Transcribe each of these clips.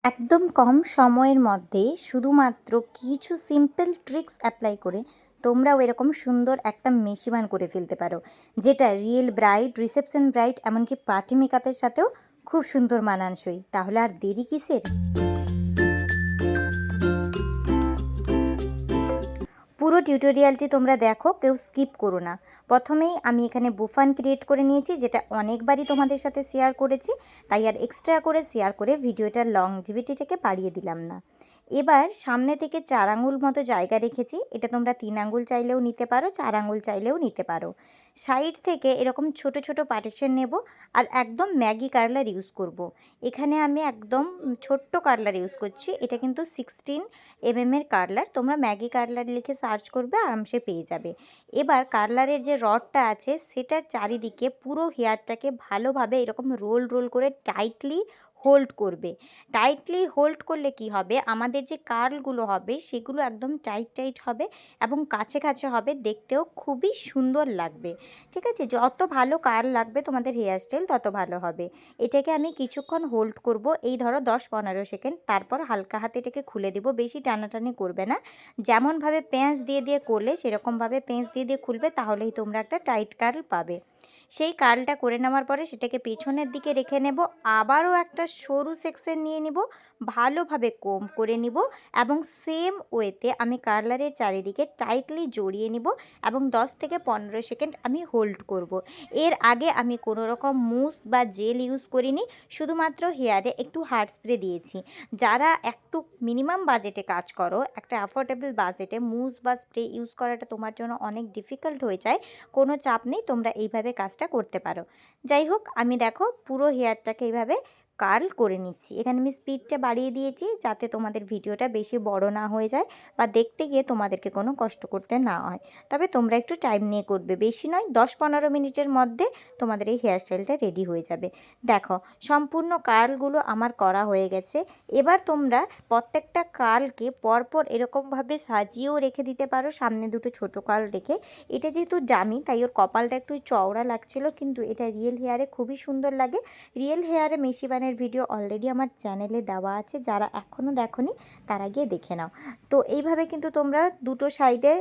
একদম কম সময়ের মধ্যে শুধুমাত্র কিছু সিম্পল ট্রিক্স অ্যাপ্লাই করে তোমরাও এরকম সুন্দর একটা মেশিবান করে ফেলতে পারো, যেটা রিয়েল ব্রাইড, রিসেপশন ব্রাইড, এমনকি পার্টি মেকআপের সাথেও খুব সুন্দর মানানসই। তাহলে আর দেরি কিসের? পুরো টিউটোরিয়ালটি তোমরা দেখো, কেউ স্কিপ করো না। প্রথমেই আমি এখানে বুফান ক্রিয়েট করে নিয়েছি, যেটা অনেকবারই তোমাদের সাথে শেয়ার করেছি, তাই আর এক্সট্রা করে শেয়ার করে ভিডিওটার লংজিভিটিটাকে বাড়িয়ে দিলাম না। এবার সামনে থেকে 4 আঙুল মতো জায়গা রেখেছি, এটা তোমরা 3 আঙুল চাইলেও নিতে পারো, 4 আঙুল চাইলেও নিতে পারো। সাইড থেকে এরকম ছোট ছোট পার্টিশন নেব, আর একদম ম্যাগি কার্লার ইউজ করব। এখানে আমি একদম ছোট্ট কার্লার ইউজ করছি, এটা কিন্তু 16 এর কার্লার। তোমরা ম্যাগি কার্লার লিখে সার্চ করবে, আরামসে পেয়ে যাবে। এবার কার্লারের যে রডটা আছে সেটার চারিদিকে পুরো হেয়ারটাকে ভালোভাবে এরকম রোল রোল করে টাইটলি হোল্ড করবে। টাইটলি হোল্ড করলে কি হবে, আমাদের যে কার্লগুলো হবে সেগুলো একদম টাইট টাইট হবে এবং কাছে কাছে হবে, দেখতেও খুবই সুন্দর লাগবে। ঠিক আছে, যত ভালো কার্ল লাগবে তোমাদের হেয়ার স্টাইল তত ভালো হবে। এটাকে আমি কিছুক্ষণ হোল্ড করব, এই ধরো 10-15 সেকেন্ড, তারপর হালকা হাতে এটাকে খুলে দেব। বেশি টানাটানি করবে না, যেমনভাবে পেঁচ দিয়ে দিয়ে করলে সেরকমভাবে পেঁচ দিয়ে দিয়ে খুলবে, তাহলেই তোমরা একটা টাইট কার্ল পাবে। সেই কার্লটা করে নেওয়ার পরে সেটাকে পেছনের দিকে রেখে নেব, আবারও একটা সরু সেকশন নিয়ে নিব, ভালোভাবে কোম করে নিব এবং সেম ওয়েতে আমি কার্লারের চারিদিকে টাইটলি জড়িয়ে নিব এবং 10 থেকে 15 সেকেন্ড আমি হোল্ড করব। এর আগে আমি কোনো রকম মুস বা জেল ইউজ করিনি, শুধুমাত্র হেয়ারে একটু হার্ড স্প্রে দিয়েছি। যারা একটু মিনিমাম বাজেটে কাজ করো, একটা অ্যাফোর্ডেবল বাজেটে মুস বা স্প্রে ইউজ করাটা তোমার জন্য অনেক ডিফিকাল্ট হয়ে যায়, কোনো চাপ নেই, তোমরা এইভাবে কাজটা করতে পারো। যাই হোক, আমি দেখো পুরো হেয়ারটাকে এইভাবে কার্ল করে নিচ্ছি। এখানে আমি স্পিডটা বাড়িয়ে দিয়েছি যাতে তোমাদের ভিডিওটা বেশি বড় না হয়ে যায় বা দেখতে গিয়ে তোমাদেরকে কোনো কষ্ট করতে না হয়। তবে তোমরা একটু টাইম নিয়ে করবে, বেশি নয়, 10-15 মিনিটের মধ্যে তোমাদের এই হেয়ারস্টাইলটা রেডি হয়ে যাবে। দেখো সম্পূর্ণ কার্লগুলো আমার করা হয়ে গেছে। এবার তোমরা প্রত্যেকটা কার্লকে পরপর এরকমভাবে সাজিয়েও রেখে দিতে পারো, সামনে দুটো ছোটো কার্ল রেখে। এটা যেহেতু ডামি তাই ওর কপালটা একটু চওড়া লাগছিল, কিন্তু এটা রিয়েল হেয়ারে খুবই সুন্দর লাগে। রিয়েল হেয়ারে মেশিবানের ভিডিও অলরেডি আমার চ্যানেলে দেওয়া আছে, যারা এখনও দেখোনি তারা গিয়ে দেখে নাও। তো এইভাবে কিন্তু তোমরা দুটো সাইডে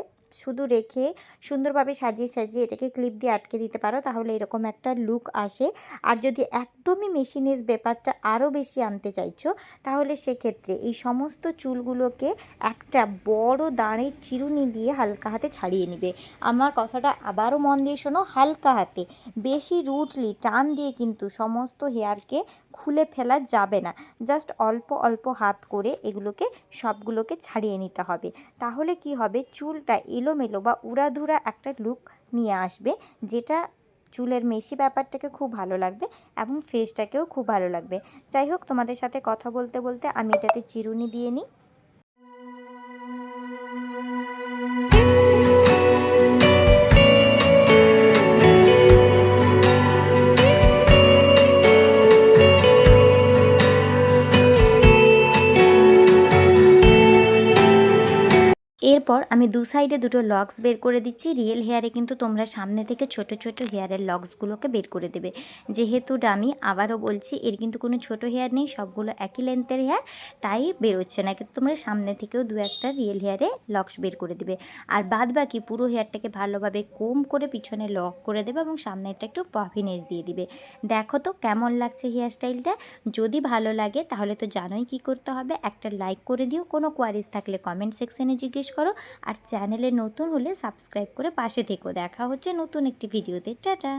শুধু রেখে সুন্দরভাবে সাজিয়ে সাজিয়ে এটাকে ক্লিপ দিয়ে আটকে দিতে পারো, তাহলে এরকম একটা লুক আসে। আর যদি একদমই মেশিনেজ ব্যাপারটা আরও বেশি আনতে চাইছো, তাহলে সেক্ষেত্রে এই সমস্ত চুলগুলোকে একটা বড় দাঁড়ের চিরুনি দিয়ে হালকা হাতে ছাড়িয়ে নিবে। আমার কথাটা আবারও মন দিয়ে শোনো, হালকা হাতে, বেশি রুটলি টান দিয়ে কিন্তু সমস্ত হেয়ারকে খুলে ফেলা যাবে না। জাস্ট অল্প অল্প হাত করে এগুলোকে সবগুলোকে ছাড়িয়ে নিতে হবে। তাহলে কি হবে, চুলটা এলোমেলো বা উড়াধুরা একটা লুক নিয়ে আসবে, যেটা চুলের মেশি ব্যাপারটাকে খুব ভালো লাগবে এবং ফেসটাকেও খুব ভালো লাগবে। যাই হোক, তোমাদের সাথে কথা বলতে বলতে আমি এটাতে চিরুনি দিয়ে নিই। এরপর আমি দু সাইডে দুটো লক্স বের করে দিচ্ছি। রিয়েল হেয়ারে কিন্তু তোমরা সামনে থেকে ছোট ছোট হেয়ারের লক্সগুলোকে বের করে দেবে। যেহেতু ডামি, আবারও বলছি, এর কিন্তু কোনো ছোট হেয়ার নেই, সবগুলো একই লেন্থের হেয়ার, তাই বেরোচ্ছে না। কিন্তু তোমরা সামনে থেকেও দু একটা রিয়েল হেয়ারে লক্স বের করে দেবে। আর বাদ বাকি পুরো হেয়ারটাকে ভালোভাবে কোম করে পিছনে লক করে দেবে এবং সামনেরটা একটু পাফিনেস দিয়ে দিবে। দেখো তো কেমন লাগছে হেয়ার স্টাইলটা। যদি ভালো লাগে তাহলে তো জানোই কি করতে হবে, একটা লাইক করে দিও। কোনো কোয়ারিজ থাকলে কমেন্ট সেকশনে জিজ্ঞেস করো, আর চ্যানেলে নতুন হলে সাবস্ক্রাইব করে পাশে থেকো। দেখা হচ্ছে নতুন একটি ভিডিওতে। টাটা।